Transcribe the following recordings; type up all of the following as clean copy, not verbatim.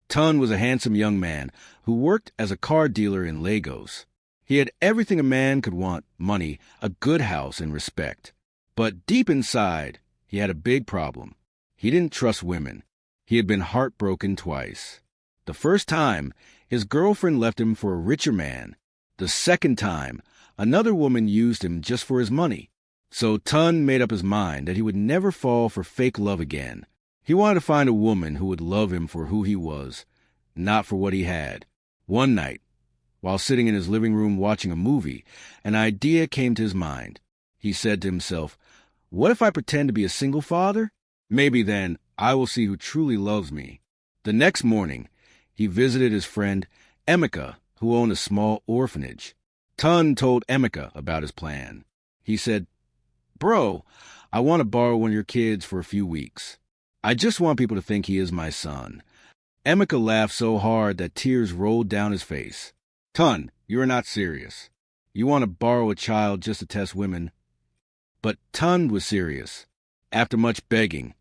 Tun was a handsome young man who worked as a car dealer in Lagos. He had everything a man could want: money, a good house, and respect. But deep inside, he had a big problem. He didn't trust women. He had been heartbroken twice. The first time, his girlfriend left him for a richer man. The second time, another woman used him just for his money. So Tun made up his mind that he would never fall for fake love again. He wanted to find a woman who would love him for who he was, not for what he had. One night, while sitting in his living room watching a movie, an idea came to his mind. He said to himself, "What if I pretend to be a single father? Maybe then I will see who truly loves me." The next morning, he visited his friend Emeka, who owned a small orphanage. Tun told Emeka about his plan. He said, "Bro, I want to borrow one of your kids for a few weeks. I just want people to think he is my son." Emeka laughed so hard that tears rolled down his face. "Tun, you are not serious. You want to borrow a child just to test women." But Tun was serious. After much begging,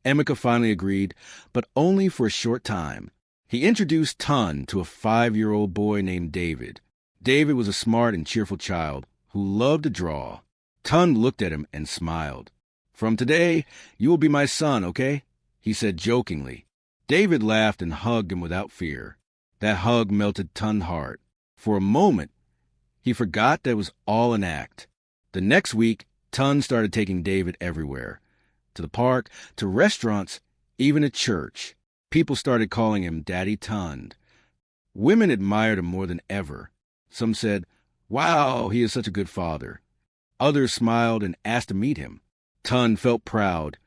Emeka finally agreed, but only for a short time. He introduced Tun to a 5-year-old boy named David. David was a smart and cheerful child who loved to draw. Tun looked at him and smiled. "From today, you will be my son, okay?" he said jokingly. David laughed and hugged him without fear. That hug melted Tun's heart. For a moment, he forgot that it was all an act. The next week, Tun started taking David everywhere. To the park, to restaurants, even at church. People started calling him Daddy Tun. Women admired him more than ever. Some said, "Wow, he is such a good father." Others smiled and asked to meet him. Tun felt proud,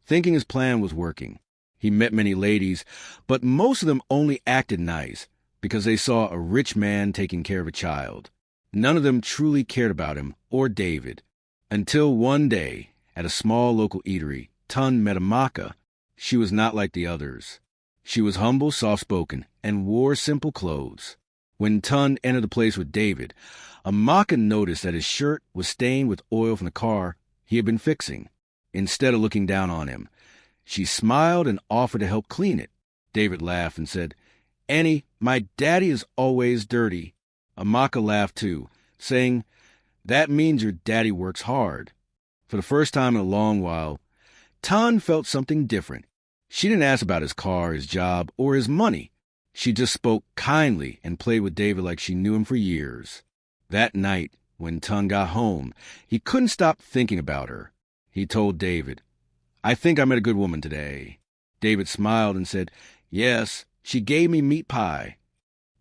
thinking his plan was working. He met many ladies, but most of them only acted nice because they saw a rich man taking care of a child. None of them truly cared about him or David. Until one day, at a small local eatery, Tun met Amaka. She was not like the others. She was humble, soft-spoken, and wore simple clothes. When Tun entered the place with David, Amaka noticed that his shirt was stained with oil from the car he had been fixing. Instead of looking down on him, she smiled and offered to help clean it. David laughed and said, "Annie, my daddy is always dirty." Amaka laughed too, saying, "That means your daddy works hard." For the first time in a long while, Tun felt something different. She didn't ask about his car, his job, or his money. She just spoke kindly and played with David like she knew him for years. That night, when Tun got home, he couldn't stop thinking about her. He told David, "I think I met a good woman today." David smiled and said, "Yes, she gave me meat pie."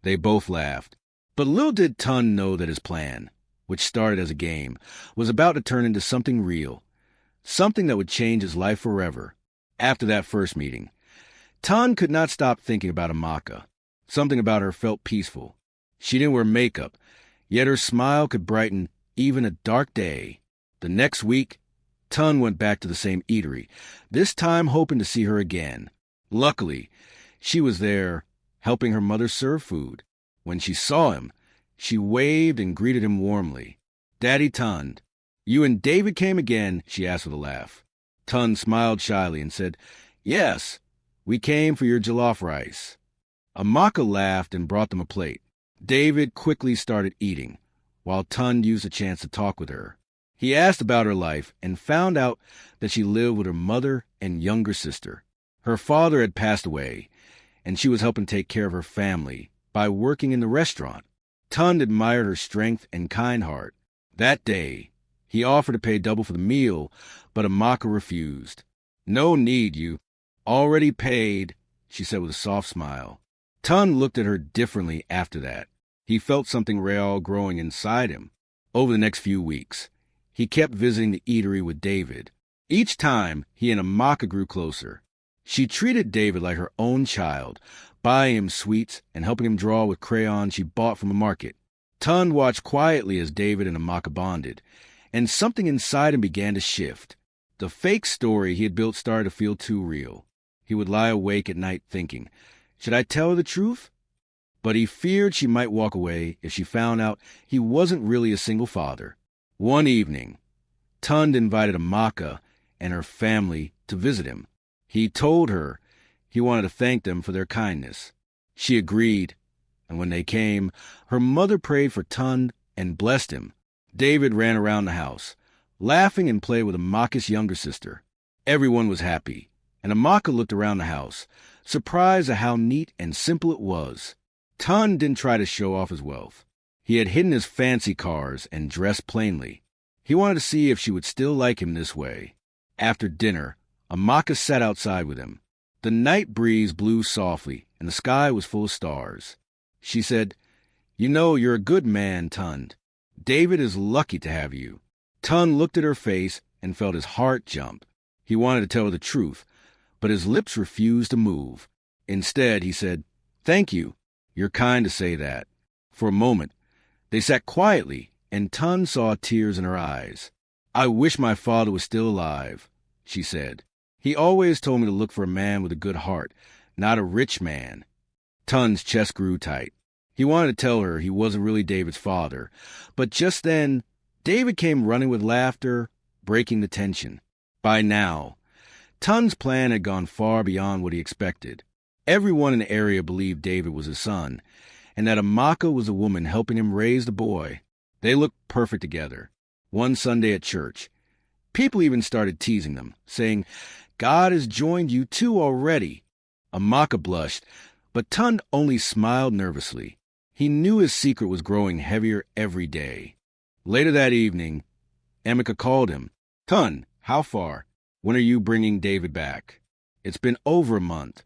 They both laughed. But little did Tun know that his plan, which started as a game, was about to turn into something real, something that would change his life forever. After that first meeting, Tun could not stop thinking about Amaka. Something about her felt peaceful. She didn't wear makeup, yet her smile could brighten even a dark day. The next week, Tun went back to the same eatery, this time hoping to see her again. Luckily, she was there, helping her mother serve food. When she saw him, she waved and greeted him warmly. "Daddy Tun, you and David came again?" she asked with a laugh. Tun smiled shyly and said, "Yes, we came for your jollof rice." Amaka laughed and brought them a plate. David quickly started eating, while Tun used the chance to talk with her. He asked about her life and found out that she lived with her mother and younger sister. Her father had passed away, and she was helping take care of her family by working in the restaurant. Tun admired her strength and kind heart. That day, he offered to pay double for the meal, but Amaka refused. "No need, you already paid," she said with a soft smile. Tun looked at her differently after that. He felt something real growing inside him. Over the next few weeks, he kept visiting the eatery with David. Each time, he and Amaka grew closer. She treated David like her own child, buying him sweets and helping him draw with crayons she bought from a market. Tun watched quietly as David and Amaka bonded, and something inside him began to shift. The fake story he had built started to feel too real. He would lie awake at night thinking, should I tell her the truth? But he feared she might walk away if she found out he wasn't really a single father. One evening, Tun invited Amaka and her family to visit him. He told her He wanted to thank them for their kindness. She agreed, and when they came, her mother prayed for Tund and blessed him. David ran around the house, laughing and played with Amaka's younger sister. Everyone was happy, and Amaka looked around the house, surprised at how neat and simple it was. Tund didn't try to show off his wealth. He had hidden his fancy cars and dressed plainly. He wanted to see if she would still like him this way. After dinner, Amaka sat outside with him. The night breeze blew softly, and the sky was full of stars. She said, "You know, you're a good man, Tund. David is lucky to have you." Tund looked at her face and felt his heart jump. He wanted to tell her the truth, but his lips refused to move. Instead, he said, "Thank you. You're kind to say that." For a moment, they sat quietly, and Tund saw tears in her eyes. "I wish my father was still alive," she said. "He always told me to look for a man with a good heart, not a rich man." Tund's chest grew tight. He wanted to tell her he wasn't really David's father, but just then, David came running with laughter, breaking the tension. By now, Tund's plan had gone far beyond what he expected. Everyone in the area believed David was his son, and that Amaka was the woman helping him raise the boy. They looked perfect together. One Sunday at church, people even started teasing them, saying, "God has joined you two already." Amaka blushed, but Tund only smiled nervously. He knew his secret was growing heavier every day. Later that evening, Emeka called him. "Tund, how far? When are you bringing David back?" "It's been over a month."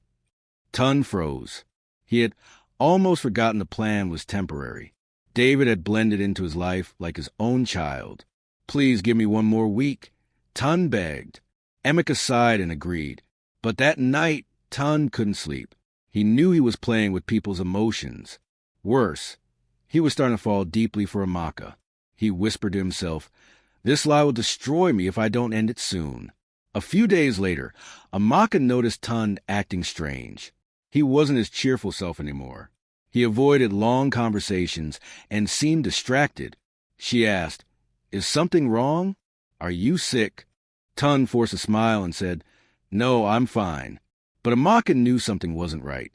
Tund froze. He had almost forgotten the plan was temporary. David had blended into his life like his own child. "Please give me one more week," Tund begged. Emeka sighed and agreed. But that night, Tund couldn't sleep. He knew he was playing with people's emotions. Worse, he was starting to fall deeply for Amaka. He whispered to himself, "This lie will destroy me if I don't end it soon." A few days later, Amaka noticed Tund acting strange. He wasn't his cheerful self anymore. He avoided long conversations and seemed distracted. She asked, "Is something wrong? Are you sick?" Tund forced a smile and said, "No, I'm fine." But Amaka knew something wasn't right.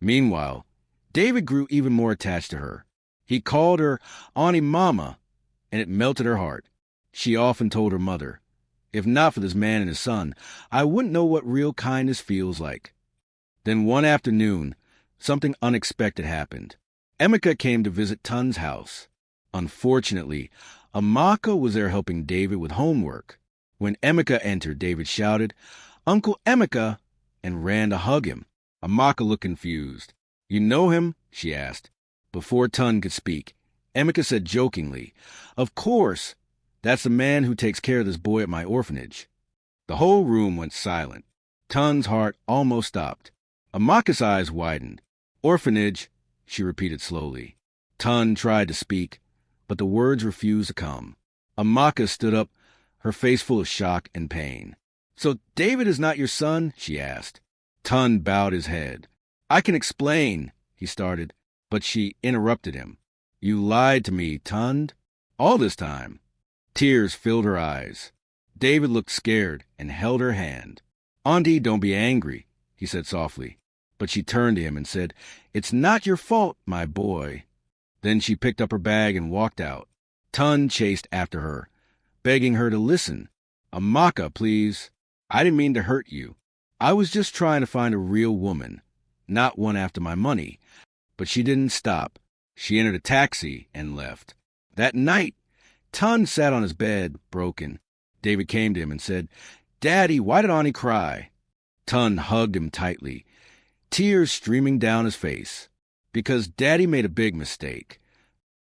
Meanwhile, David grew even more attached to her. He called her Auntie Mama, and it melted her heart. She often told her mother, "If not for this man and his son, I wouldn't know what real kindness feels like." Then one afternoon, something unexpected happened. Emeka came to visit Tund's house. Unfortunately, Amaka was there helping David with homework. When Emeka entered, David shouted, "Uncle Emeka," and ran to hug him. Amaka looked confused. "You know him?" she asked. Before Tund could speak, Emeka said jokingly, "Of course. That's the man who takes care of this boy at my orphanage." The whole room went silent. Tund's heart almost stopped. Amaka's eyes widened. "Orphanage," she repeated slowly. Tund tried to speak, but the words refused to come. Amaka stood up, her face full of shock and pain. "So David is not your son?" she asked. Tund bowed his head. "I can explain," he started, but she interrupted him. "You lied to me, Tund, all this time." Tears filled her eyes. David looked scared and held her hand. "Auntie, don't be angry," he said softly. But she turned to him and said, "It's not your fault, my boy." Then she picked up her bag and walked out. Tund chased after her, begging her to listen. "Amaka, please. I didn't mean to hurt you. I was just trying to find a real woman, not one after my money." But she didn't stop. She entered a taxi and left. That night, Tund sat on his bed, broken. David came to him and said, "Daddy, why did Auntie cry?" Tund hugged him tightly, tears streaming down his face. "Because Daddy made a big mistake."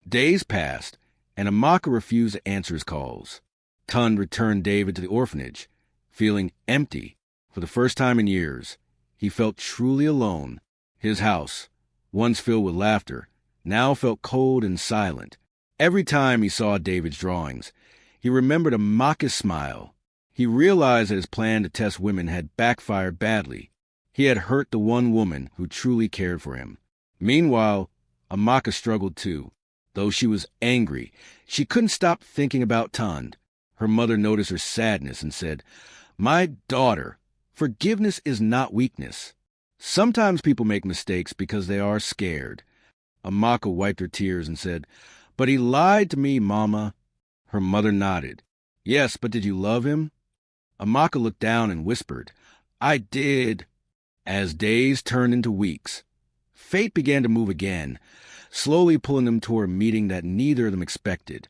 Days passed, and Amaka refused to answer his calls. Tund returned David to the orphanage, feeling empty. For the first time in years, he felt truly alone. His house, once filled with laughter, now felt cold and silent. Every time he saw David's drawings, he remembered Amaka's smile. He realized that his plan to test women had backfired badly. He had hurt the one woman who truly cared for him. Meanwhile, Amaka struggled too. Though she was angry, she couldn't stop thinking about Tund. Her mother noticed her sadness and said, "My daughter, forgiveness is not weakness." Sometimes people make mistakes because they are scared. Amaka wiped her tears and said, "But he lied to me, Mama." Her mother nodded. "Yes, but did you love him?" Amaka looked down and whispered, "I did." As days turned into weeks, fate began to move again, slowly pulling them toward a meeting that neither of them expected.